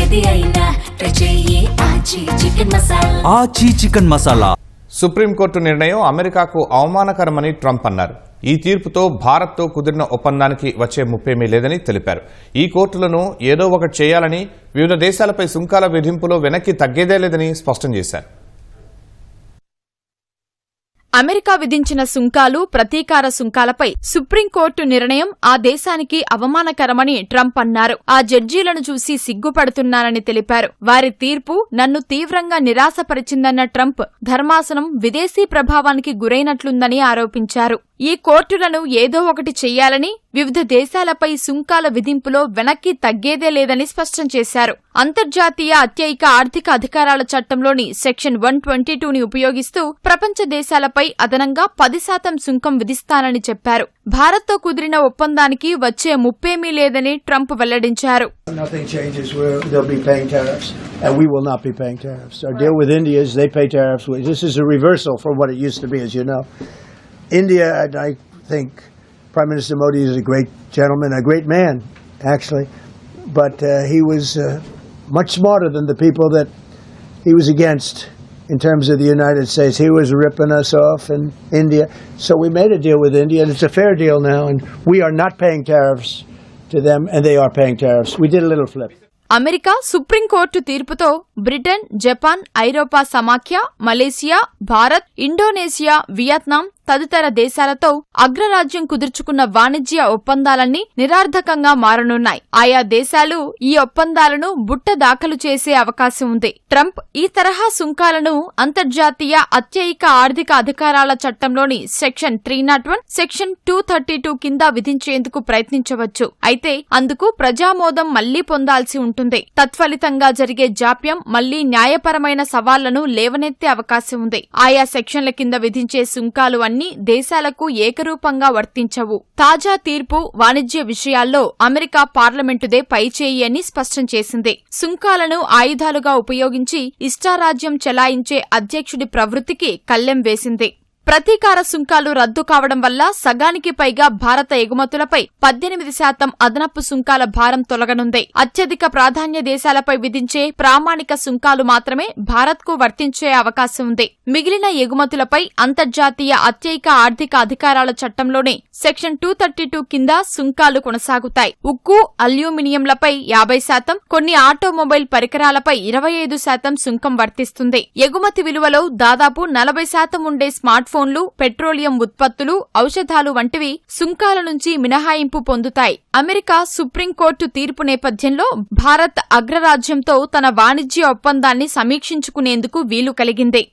ఏది అయినా ట్రై చెయ్యి ఆచి చికెన్ మసాలా. ఆచి చికెన్ మసాలా. సుప్రీంకోర్టు నిర్ణయం అమెరికాకు అవమానకరమని ట్రంప్ అన్నారు. ఈ తీర్పుతో భారత్తో కుదిరిన ఒప్పందానికి వచ్చే ముప్పేమీ లేదని తెలిపారు. ఈ కోర్టులను ఏదో ఒకటి చేయాలని, వివిధ దేశాలపై సుంకాల విధింపులో వెనక్కి తగ్గేదే లేదని స్పష్టం చేశారు. అమెరికా విధించిన సుంకాలు, ప్రతీకార సుంకాలపై సుప్రీంకోర్టు నిర్ణయం ఆ దేశానికి అవమానకరమని ట్రంప్ అన్నారు. ఆ జడ్జీలను చూసి సిగ్గుపడుతున్నానని తెలిపారు. వారి తీర్పు నన్ను తీవ్రంగా నిరాశపరిచిందన్న ట్రంప్ ధర్మాసనం విదేశీ ప్రభావానికి గురైనట్లుందని ఆరోపించారు. ఈ కోర్టులను ఏదో ఒకటి చెయ్యాలని, వివిధ దేశాలపై సుంకాల విధింపులో వెనక్కి తగ్గేదే లేదని స్పష్టం చేశారు. అంతర్జాతీయ అత్యయిక ఆర్థిక అధికారాల చట్టంలోని సెక్షన్ 122ని ఉపయోగిస్తూ ప్రపంచ దేశాలపై అదనంగా 10% సుంకం విధిస్తానని చెప్పారు. భారత్తో కుదిరిన ఒప్పందానికి వచ్చే ముప్పేమీ లేదని ట్రంప్ వెల్లడించారు. Nothing changes. They'll be paying tariffs, and we will not be paying tariffs. Our deal with India is they pay tariffs. This is a reversal from what it used to be, as you know. India, and I think Prime Minister Modi is a great gentleman, a great man, actually, but he was much smarter than the people that he was against in terms of the United States. He was ripping us off in India. So we made a deal with India, and it's a fair deal now, and we are not paying tariffs to them, and they are paying tariffs. We did a little flip. America supreme court తీర్పుతో Britain, Japan, ఐరోపా సమాఖ్య, Malaysia, Bharat, Indonesia, Vietnam తదితర దేశాలతో అగ్రరాజ్యం కుదుర్చుకున్న వాణిజ్య ఒప్పందాలన్నీ నిరర్థకంగా మారనున్నాయి. ఆయా దేశాలు ఈ ఒప్పందాలను బుట్ట దాఖలు చేసే అవకాశం ఉంది. ట్రంప్ ఈ తరహా సుంకాలను అంతర్జాతీయ అత్యయిక ఆర్థిక అధికారాల చట్టంలోని సెక్షన్ 301, సెక్షన్ 232 కింద విధించేందుకు ప్రయత్నించవచ్చు. అయితే అందుకు ప్రజామోదం మళ్లీ పొందాల్సి ఉంటుంది. తత్ఫలితంగా జరిగే జాప్యం మళ్లీ న్యాయపరమైన సవాళ్లను లేవనెత్తే అవకాశం ఉంది. ఆయా సెక్షన్ల కింద విధించే సుంకాలు అన్ని దేశాలకు ఏకరూపంగా వర్తించవు. తాజా తీర్పు వాణిజ్య విషయాల్లో అమెరికా పార్లమెంటుదే పైచేయి అని స్పష్టం చేసింది. సుంకాలను ఆయుధాలుగా ఉపయోగించి ఇష్టారాజ్యం చెలాయించే అధ్యక్షుడి ప్రవృత్తికి కళ్లెం వేసింది. ప్రతీకార సుంకాలు రద్దు కావడం వల్ల సగానికి పైగా భారత ఎగుమతులపై 18% అదనపు సుంకాల భారం తొలగనుంది. అత్యధిక ప్రాధాన్య దేశాలపై విధించే ప్రామాణిక సుంకాలు మాత్రమే భారత్కు వర్తించే అవకాశం ఉంది. మిగిలిన ఎగుమతులపై అంతర్జాతీయ అత్యయిక ఆర్థిక అధికారాల చట్టంలోని సెక్షన్ 232 కింద సుంకాలు కొనసాగుతాయి. ఉక్కు, అల్యూమినియంలపై 50%, కొన్ని ఆటోమొబైల్ పరికరాలపై 25% సుంకం వర్తిస్తుంది. ఎగుమతి విలువలో దాదాపు 40% ఉండే స్మార్ట్ ఫోన్లు, పెట్రోలియం ఉత్పత్తులు, ఔషధాలు వంటివి సుంకాల నుంచి మినహాయింపు పొందుతాయి. అమెరికా సుప్రీంకోర్టు తీర్పు నేపథ్యంలో భారత్ అగ్రరాజ్యంతో తన వాణిజ్య ఒప్పందాన్ని సమీక్షించుకునేందుకు వీలు కలిగింది.